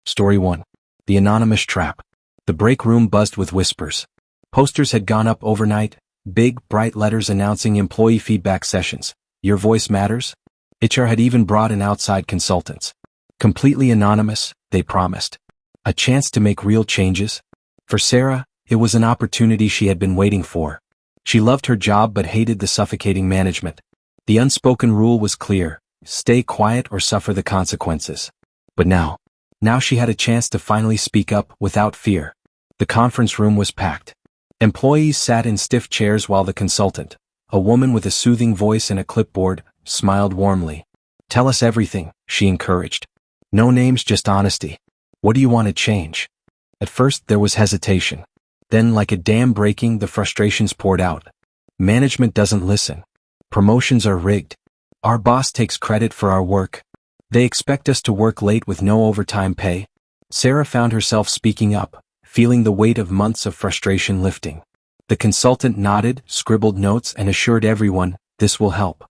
Story 1. The Anonymous Trap. The break room buzzed with whispers. Posters had gone up overnight, big, bright letters announcing employee feedback sessions. Your voice matters? HR had even brought in outside consultants. Completely anonymous, they promised. A chance to make real changes? For Sarah, it was an opportunity she had been waiting for. She loved her job but hated the suffocating management. The unspoken rule was clear: stay quiet or suffer the consequences. But now she had a chance to finally speak up without fear. The conference room was packed. Employees sat in stiff chairs while the consultant, a woman with a soothing voice and a clipboard, smiled warmly. Tell us everything, she encouraged. No names, just honesty. What do you want to change? At first there was hesitation. Then, like a dam breaking, the frustrations poured out. Management doesn't listen. Promotions are rigged. Our boss takes credit for our work. They expect us to work late with no overtime pay. Sarah found herself speaking up, feeling the weight of months of frustration lifting. The consultant nodded, scribbled notes, and assured everyone, this will help.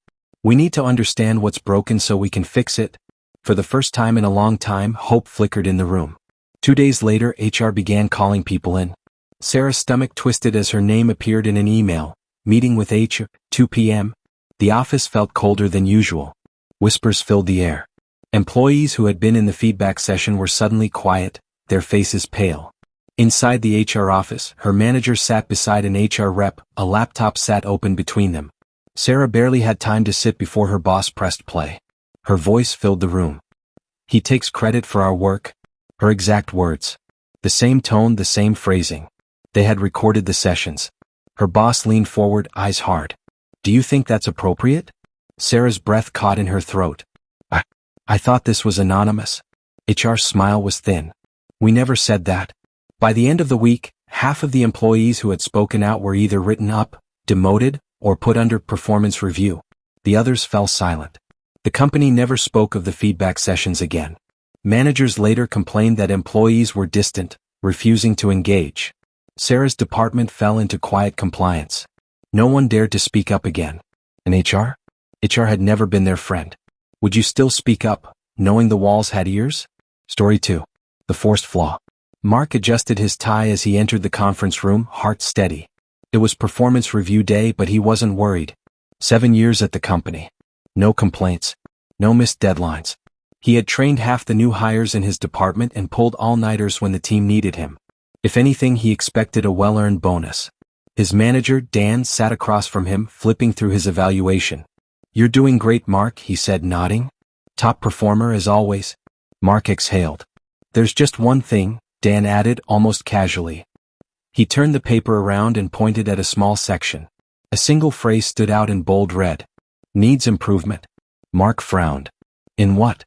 We need to understand what's broken so we can fix it. For the first time in a long time, hope flickered in the room. 2 days later, HR began calling people in. Sarah's stomach twisted as her name appeared in an email. Meeting with HR, 2 p.m. The office felt colder than usual. Whispers filled the air. Employees who had been in the feedback session were suddenly quiet, their faces pale. Inside the HR office, her manager sat beside an HR rep, a laptop sat open between them. Sarah barely had time to sit before her boss pressed play. Her voice filled the room. He takes credit for our work. Her exact words. The same tone, the same phrasing. They had recorded the sessions. Her boss leaned forward, eyes hard. Do you think that's appropriate? Sarah's breath caught in her throat. I thought this was anonymous. HR's smile was thin. We never said that. By the end of the week, half of the employees who had spoken out were either written up, demoted, or put under performance review. The others fell silent. The company never spoke of the feedback sessions again. Managers later complained that employees were distant, refusing to engage. Sarah's department fell into quiet compliance. No one dared to speak up again. And HR? HR had never been their friend. Would you still speak up, knowing the walls had ears? Story 2. The Forced Flaw. Mark adjusted his tie as he entered the conference room, heart steady. It was performance review day, but he wasn't worried. 7 years at the company. No complaints. No missed deadlines. He had trained half the new hires in his department and pulled all-nighters when the team needed him. If anything, he expected a well-earned bonus. His manager, Dan, sat across from him, flipping through his evaluation. You're doing great, Mark, he said, nodding. Top performer as always. Mark exhaled. There's just one thing, Dan added, almost casually. He turned the paper around and pointed at a small section. A single phrase stood out in bold red. Needs improvement. Mark frowned. In what?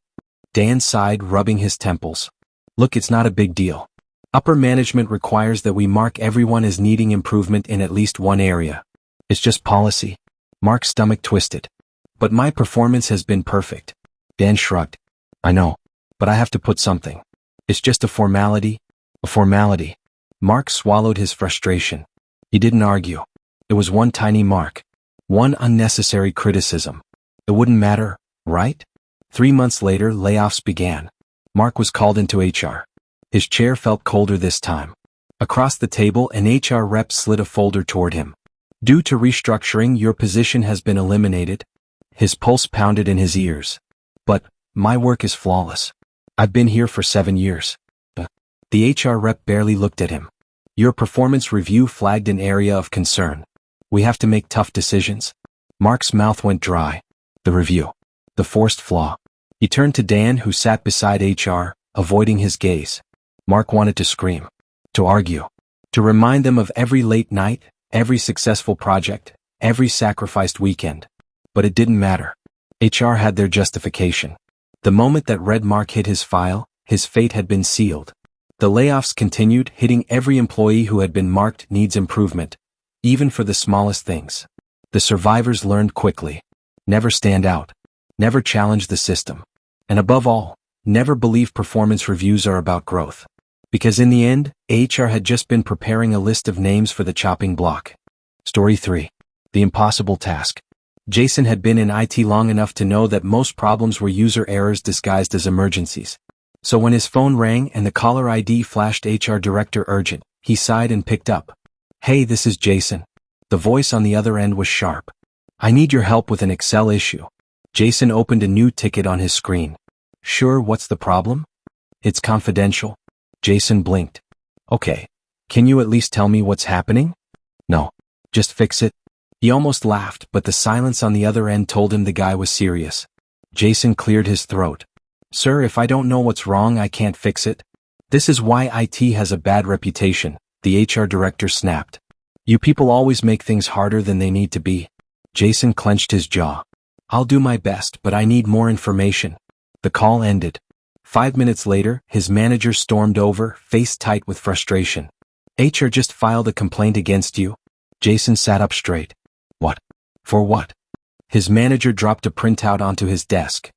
Dan sighed, rubbing his temples. Look, it's not a big deal. Upper management requires that we mark everyone as needing improvement in at least one area. It's just policy. Mark's stomach twisted. But my performance has been perfect. Dan shrugged. I know. But I have to put something. It's just a formality. A formality. Mark swallowed his frustration. He didn't argue. It was one tiny mark. One unnecessary criticism. It wouldn't matter, right? 3 months later, layoffs began. Mark was called into HR. His chair felt colder this time. Across the table, an HR rep slid a folder toward him. Due to restructuring, your position has been eliminated. His pulse pounded in his ears. But my work is flawless. I've been here for 7 years. The HR rep barely looked at him. Your performance review flagged an area of concern. We have to make tough decisions. Mark's mouth went dry. The review. The forced flaw. He turned to Dan, who sat beside HR, avoiding his gaze. Mark wanted to scream. To argue. To remind them of every late night, every successful project, every sacrificed weekend. But it didn't matter. HR had their justification. The moment that red mark hit his file, his fate had been sealed. The layoffs continued, hitting every employee who had been marked needs improvement, even for the smallest things. The survivors learned quickly. Never stand out. Never challenge the system. And above all, never believe performance reviews are about growth. Because in the end, HR had just been preparing a list of names for the chopping block. Story 3. The Impossible Task. Jason had been in IT long enough to know that most problems were user errors disguised as emergencies. So when his phone rang and the caller ID flashed HR Director Urgent, he sighed and picked up. "Hey, this is Jason." The voice on the other end was sharp. "I need your help with an Excel issue." Jason opened a new ticket on his screen. "Sure, what's the problem?" "It's confidential." Jason blinked. "Okay. Can you at least tell me what's happening?" "No. Just fix it." He almost laughed, but the silence on the other end told him the guy was serious. Jason cleared his throat. "Sir, if I don't know what's wrong, I can't fix it." "This is why IT has a bad reputation," the HR director snapped. "You people always make things harder than they need to be." Jason clenched his jaw. "I'll do my best, but I need more information." The call ended. 5 minutes later, his manager stormed over, face tight with frustration. "HR just filed a complaint against you." Jason sat up straight. "What? For what?" His manager dropped a printout onto his desk.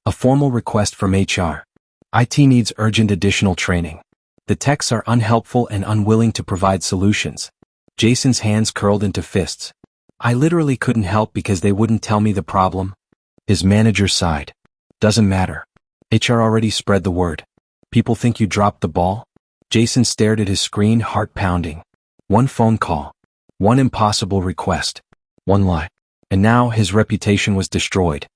"A formal request from HR. IT needs urgent additional training. The techs are unhelpful and unwilling to provide solutions." Jason's hands curled into fists. "I literally couldn't help because they wouldn't tell me the problem." His manager sighed. "Doesn't matter. HR already spread the word. People think you dropped the ball." Jason stared at his screen, heart pounding. One phone call. One impossible request. One lie. And now his reputation was destroyed.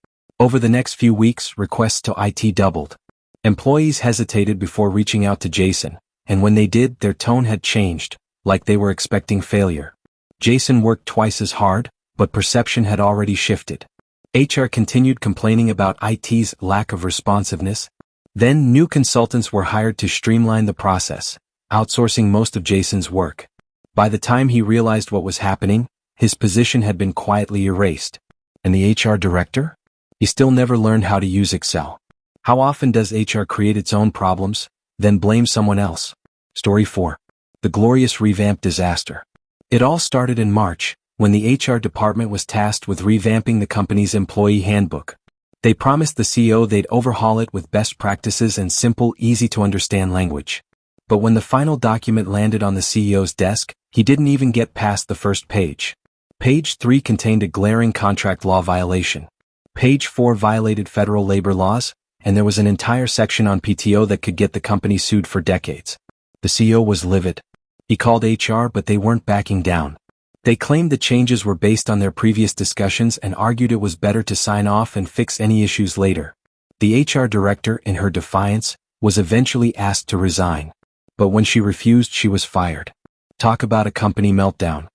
Over the next few weeks, requests to IT doubled. Employees hesitated before reaching out to Jason, and when they did, their tone had changed, like they were expecting failure. Jason worked twice as hard, but perception had already shifted. HR continued complaining about IT's lack of responsiveness. Then new consultants were hired to streamline the process, outsourcing most of Jason's work. By the time he realized what was happening, his position had been quietly erased. And the HR director? He still never learned how to use Excel. How often does HR create its own problems, then blame someone else? Story 4. The glorious revamp disaster. It all started in March, when the HR department was tasked with revamping the company's employee handbook. They promised the CEO they'd overhaul it with best practices and simple, easy-to-understand language. But when the final document landed on the CEO's desk, he didn't even get past the first page. Page 3 contained a glaring contract law violation. Page 4 violated federal labor laws, and there was an entire section on PTO that could get the company sued for decades. The CEO was livid. He called HR, but they weren't backing down. They claimed the changes were based on their previous discussions and argued it was better to sign off and fix any issues later. The HR director, in her defiance, was eventually asked to resign. But when she refused, she was fired. Talk about a company meltdown.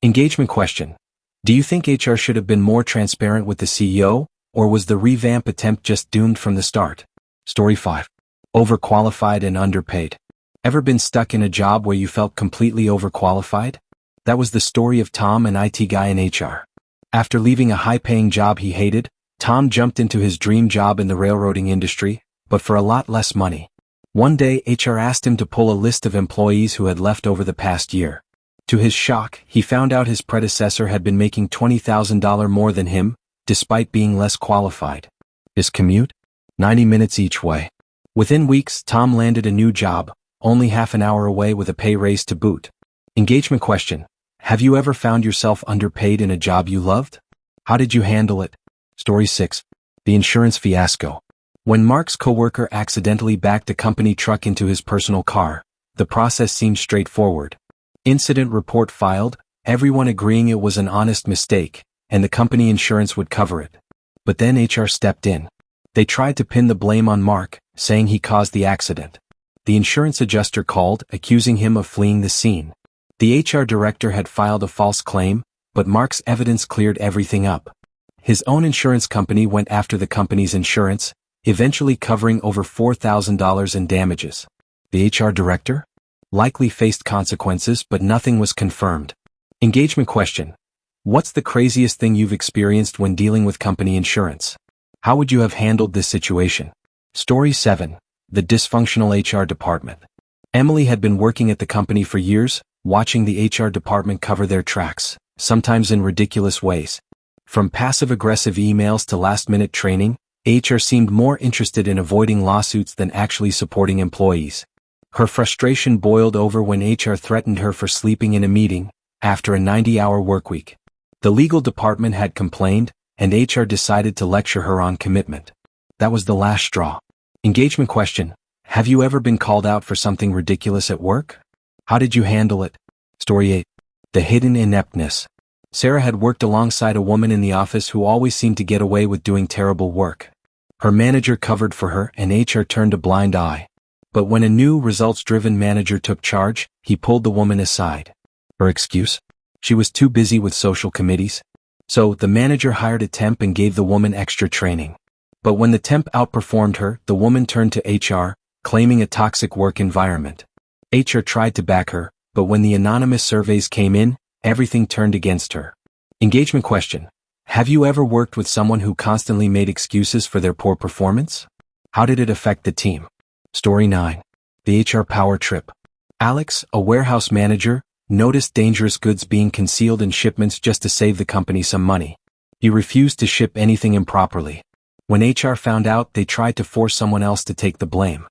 Engagement question. Do you think HR should have been more transparent with the CEO, or was the revamp attempt just doomed from the start? Story 5. Overqualified and underpaid. Ever been stuck in a job where you felt completely overqualified? That was the story of Tom, an IT guy in HR. After leaving a high-paying job he hated, Tom jumped into his dream job in the railroading industry, but for a lot less money. One day, HR asked him to pull a list of employees who had left over the past year. To his shock, he found out his predecessor had been making $20,000 more than him, despite being less qualified. His commute? 90 minutes each way. Within weeks, Tom landed a new job, only half an hour away with a pay raise to boot. Engagement question. Have you ever found yourself underpaid in a job you loved? How did you handle it? Story 6. The insurance fiasco. When Mark's coworker accidentally backed a company truck into his personal car, the process seemed straightforward. Incident report filed, everyone agreeing it was an honest mistake, and the company insurance would cover it. But then HR stepped in. They tried to pin the blame on Mark, saying he caused the accident. The insurance adjuster called, accusing him of fleeing the scene. The HR director had filed a false claim, but Mark's evidence cleared everything up. His own insurance company went after the company's insurance, eventually covering over $4,000 in damages. The HR director? Likely faced consequences, but nothing was confirmed. Engagement question. What's the craziest thing you've experienced when dealing with company insurance? How would you have handled this situation? Story 7. The dysfunctional HR department. Emily had been working at the company for years, watching the HR department cover their tracks, sometimes in ridiculous ways. From passive-aggressive emails to last-minute training, HR seemed more interested in avoiding lawsuits than actually supporting employees. Her frustration boiled over when HR threatened her for sleeping in a meeting, after a 90-hour workweek. The legal department had complained, and HR decided to lecture her on commitment. That was the last straw. Engagement question. Have you ever been called out for something ridiculous at work? How did you handle it? Story 8. The hidden ineptness. Sarah had worked alongside a woman in the office who always seemed to get away with doing terrible work. Her manager covered for her and HR turned a blind eye. But when a new results-driven manager took charge, he pulled the woman aside. Her excuse? She was too busy with social committees. So the manager hired a temp and gave the woman extra training. But when the temp outperformed her, the woman turned to HR, claiming a toxic work environment. HR tried to back her, but when the anonymous surveys came in, everything turned against her. Engagement question. Have you ever worked with someone who constantly made excuses for their poor performance? How did it affect the team? Story 9. The HR power trip. Alex, a warehouse manager, noticed dangerous goods being concealed in shipments just to save the company some money. He refused to ship anything improperly. When HR found out, they tried to force someone else to take the blame.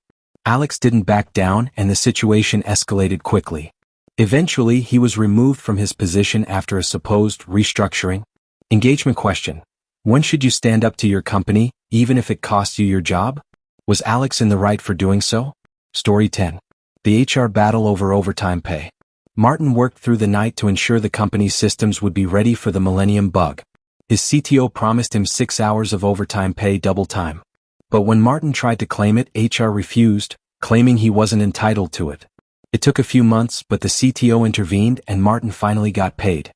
Alex didn't back down and the situation escalated quickly. Eventually, he was removed from his position after a supposed restructuring. Engagement question. When should you stand up to your company, even if it costs you your job? Was Alex in the right for doing so? Story 10. The HR battle over overtime pay. Martin worked through the night to ensure the company's systems would be ready for the Millennium Bug. His CTO promised him 6 hours of overtime pay double time. But when Martin tried to claim it, HR refused, claiming he wasn't entitled to it. It took a few months, but the CTO intervened and Martin finally got paid.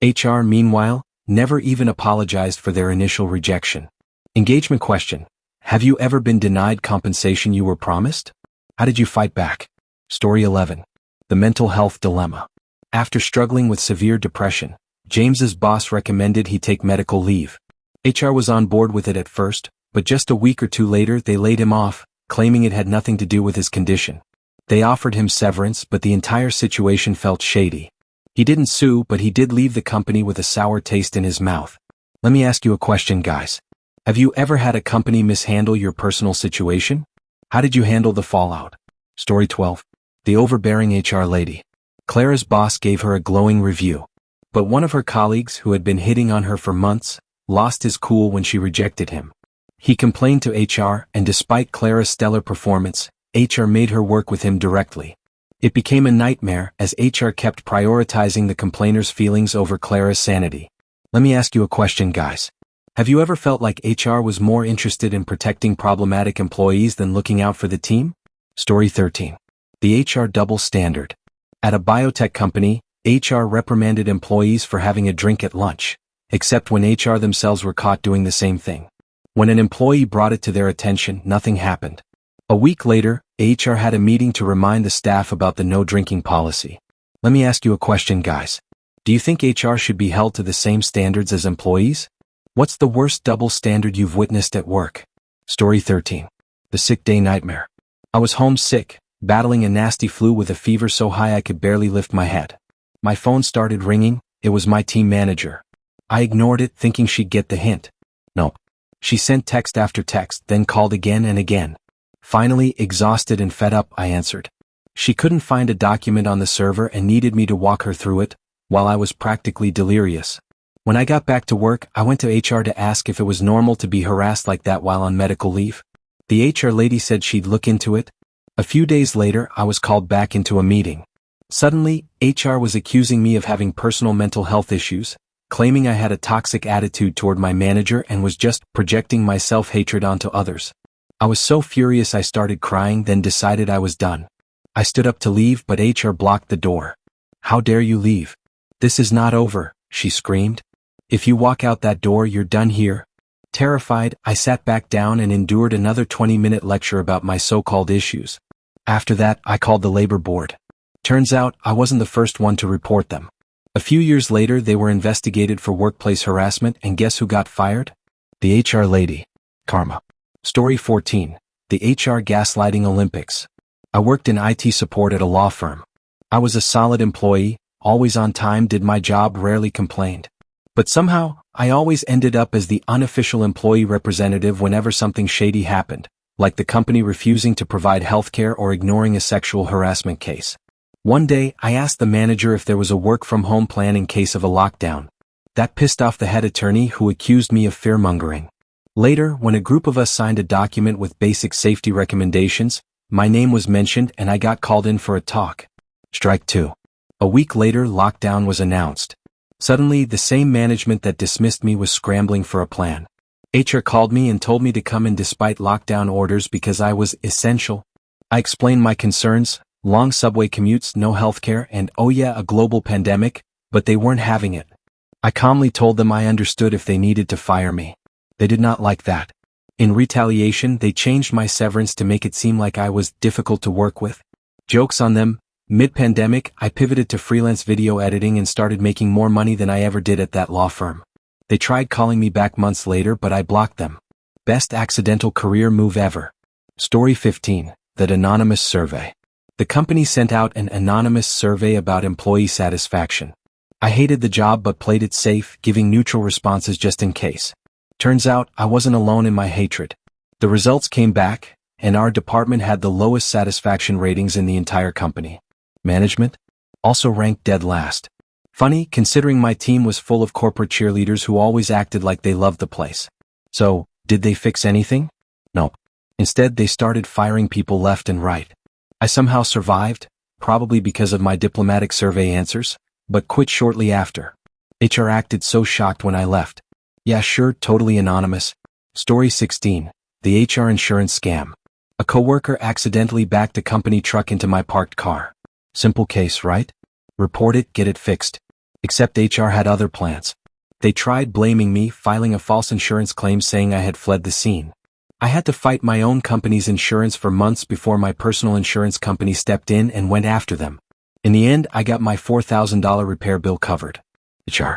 HR, meanwhile, never even apologized for their initial rejection. Engagement question. Have you ever been denied compensation you were promised? How did you fight back? Story 11. The mental health dilemma. After struggling with severe depression, James's boss recommended he take medical leave. HR was on board with it at first, but just a week or two later they laid him off, claiming it had nothing to do with his condition. They offered him severance, but the entire situation felt shady. He didn't sue, but he did leave the company with a sour taste in his mouth. Let me ask you a question, guys. Have you ever had a company mishandle your personal situation? How did you handle the fallout? Story 12. The overbearing HR lady. Clara's boss gave her a glowing review. But one of her colleagues, who had been hitting on her for months, lost his cool when she rejected him. He complained to HR, and despite Clara's stellar performance, HR made her work with him directly. It became a nightmare as HR kept prioritizing the complainer's feelings over Clara's sanity. Let me ask you a question, guys. Have you ever felt like HR was more interested in protecting problematic employees than looking out for the team? Story 13. The HR double standard. At a biotech company, HR reprimanded employees for having a drink at lunch, except when HR themselves were caught doing the same thing. When an employee brought it to their attention, nothing happened. A week later, HR had a meeting to remind the staff about the no drinking policy. Let me ask you a question, guys. Do you think HR should be held to the same standards as employees? What's the worst double standard you've witnessed at work? Story 13. The sick day nightmare. I was homesick, battling a nasty flu with a fever so high I could barely lift my head. My phone started ringing. It was my team manager. I ignored it, thinking she'd get the hint. Nope. She sent text after text, then called again and again. Finally, exhausted and fed up, I answered. She couldn't find a document on the server and needed me to walk her through it, while I was practically delirious. When I got back to work, I went to HR to ask if it was normal to be harassed like that while on medical leave. The HR lady said she'd look into it. A few days later, I was called back into a meeting. Suddenly, HR was accusing me of having personal mental health issues, claiming I had a toxic attitude toward my manager and was just projecting my self-hatred onto others. I was so furious I started crying, then decided I was done. I stood up to leave, but HR blocked the door. "How dare you leave? This is not over," she screamed. "If you walk out that door, you're done here." Terrified, I sat back down and endured another 20-minute lecture about my so-called issues. After that, I called the labor board. Turns out, I wasn't the first one to report them. A few years later, they were investigated for workplace harassment, and guess who got fired? The HR lady. Karma. Story 14. The HR Gaslighting Olympics. I worked in IT support at a law firm. I was a solid employee, always on time, did my job, rarely complained. But somehow, I always ended up as the unofficial employee representative whenever something shady happened, like the company refusing to provide healthcare or ignoring a sexual harassment case. One day, I asked the manager if there was a work-from-home plan in case of a lockdown. That pissed off the head attorney, who accused me of fear-mongering. Later, when a group of us signed a document with basic safety recommendations, My name was mentioned and I got called in for a talk. Strike 2. A week later, lockdown was announced. Suddenly, the same management that dismissed me was scrambling for a plan. HR called me and told me to come in despite lockdown orders because I was essential. I explained my concerns, long subway commutes, no healthcare, and oh yeah, a global pandemic, but they weren't having it. I calmly told them I understood if they needed to fire me. They did not like that. In retaliation, they changed my severance to make it seem like I was difficult to work with. Joke's on them. Mid-pandemic, I pivoted to freelance video editing and started making more money than I ever did at that law firm. They tried calling me back months later, but I blocked them. Best accidental career move ever. Story 15. The anonymous survey. The company sent out an anonymous survey about employee satisfaction. I hated the job but played it safe, giving neutral responses just in case. Turns out, I wasn't alone in my hatred. The results came back, and our department had the lowest satisfaction ratings in the entire company. Management? Also ranked dead last. Funny, considering my team was full of corporate cheerleaders who always acted like they loved the place. So, did they fix anything? Nope. Instead, they started firing people left and right. I somehow survived, probably because of my diplomatic survey answers, but quit shortly after. HR acted so shocked when I left. Yeah, sure, totally anonymous. Story 16. The HR insurance scam. A coworker accidentally backed a company truck into my parked car. Simple case, right? Report it, get it fixed. Except HR had other plans. They tried blaming me, filing a false insurance claim saying I had fled the scene. I had to fight my own company's insurance for months before my personal insurance company stepped in and went after them. In the end, I got my $4,000 repair bill covered. HR.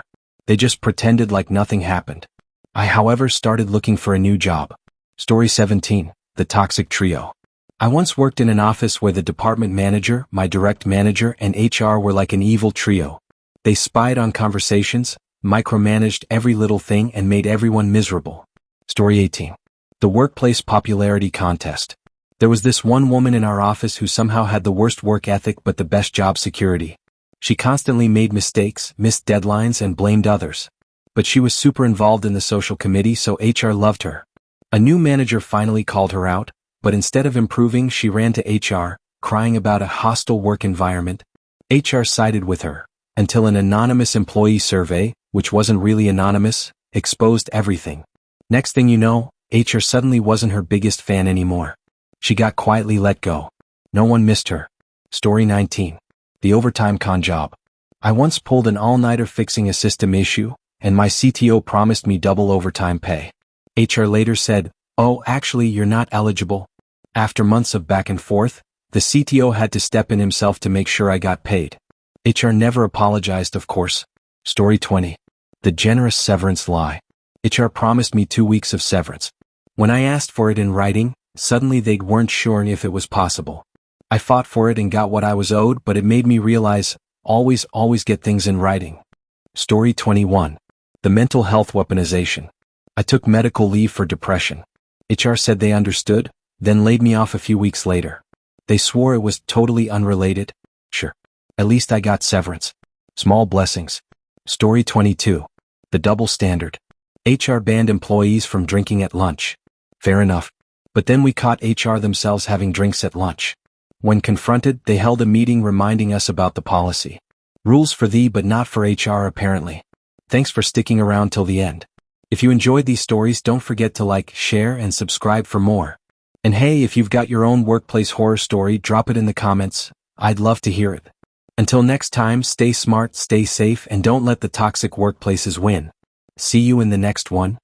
They just pretended like nothing happened. I, however, started looking for a new job. Story 17. The toxic trio. I once worked in an office where the department manager, my direct manager, and HR were like an evil trio. They spied on conversations, micromanaged every little thing, and made everyone miserable. Story 18. The workplace popularity contest. There was this one woman in our office who somehow had the worst work ethic but the best job security. She constantly made mistakes, missed deadlines, and blamed others. But she was super involved in the social committee, so HR loved her. A new manager finally called her out, but instead of improving, she ran to HR, crying about a hostile work environment. HR sided with her, until an anonymous employee survey, which wasn't really anonymous, exposed everything. Next thing you know, HR suddenly wasn't her biggest fan anymore. She got quietly let go. No one missed her. Story 19. The overtime con job. I once pulled an all-nighter fixing a system issue, and my CTO promised me double overtime pay. HR later said, "Oh, actually, you're not eligible." After months of back and forth, the CTO had to step in himself to make sure I got paid. HR never apologized, of course. Story 20. The generous severance lie. HR promised me 2 weeks of severance. When I asked for it in writing, suddenly they weren't sure if it was possible. I fought for it and got what I was owed, but it made me realize, always get things in writing. Story 21. The mental health weaponization. I took medical leave for depression. HR said they understood, then laid me off a few weeks later. They swore it was totally unrelated. Sure. At least I got severance. Small blessings. Story 22. The double standard. HR banned employees from drinking at lunch. Fair enough. But then we caught HR themselves having drinks at lunch. When confronted, they held a meeting reminding us about the policy. Rules for thee but not for HR apparently. Thanks for sticking around till the end. If you enjoyed these stories, don't forget to like, share, and subscribe for more. And hey, if you've got your own workplace horror story, drop it in the comments. I'd love to hear it. Until next time, stay smart, stay safe, and don't let the toxic workplaces win. See you in the next one.